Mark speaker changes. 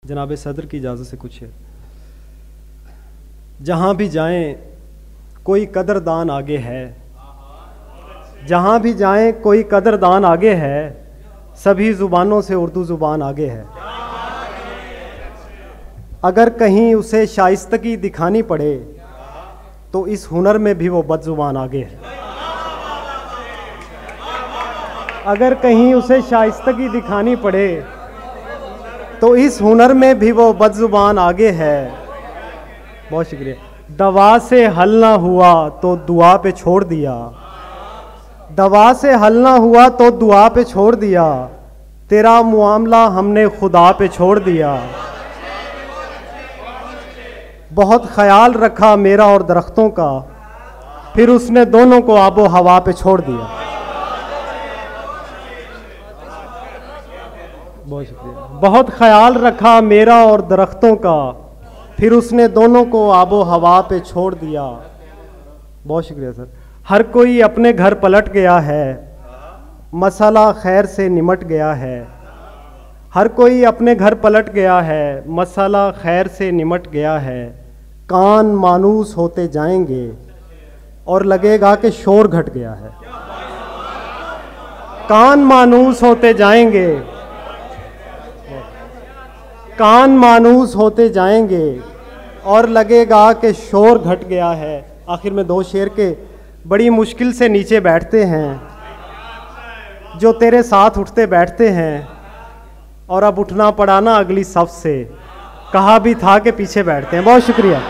Speaker 1: जनाब सदर की इजाज़त से कुछ है। जहाँ भी जाएं कोई कदरदान आगे है, जहाँ भी जाएं कोई कदरदान आगे है, सभी ज़ुबानों से उर्दू ज़ुबान आगे है। अगर कहीं उसे शाइस्तगी दिखानी पड़े तो इस हुनर में भी वो बदज़ुबान आगे है। अगर कहीं उसे शाइस्तगी दिखानी पड़े तो इस हुनर में भी वो बदज़ुबान आगे है। बहुत शुक्रिया। दवा से हल ना हुआ तो दुआ पे छोड़ दिया, दवा से हल ना हुआ तो दुआ पे छोड़ दिया, तेरा मुआमला हमने खुदा पे छोड़ दिया। बहुत ख्याल रखा मेरा और दरख्तों का, फिर उसने दोनों को आबो हवा पे छोड़ दिया। बहुत शुक्रिया। बहुत ख्याल रखा मेरा और दरख्तों का, फिर उसने दोनों को आबो हवा पे छोड़ दिया। बहुत शुक्रिया सर। हर कोई अपने घर पलट गया है, मसला खैर से निमट गया है। हर कोई अपने घर पलट गया है, मसला खैर से निमट गया है। कान मानूस होते जाएंगे और लगेगा कि शोर घट गया है। कान मानूस होते जाएंगे, कान मानूस होते जाएंगे और लगेगा कि शोर घट गया है। आखिर में दो शेर के बड़ी मुश्किल से नीचे बैठते हैं, जो तेरे साथ उठते बैठते हैं, और अब उठना पड़ा ना अगली सफ से, कहा भी था कि पीछे बैठते हैं। बहुत शुक्रिया।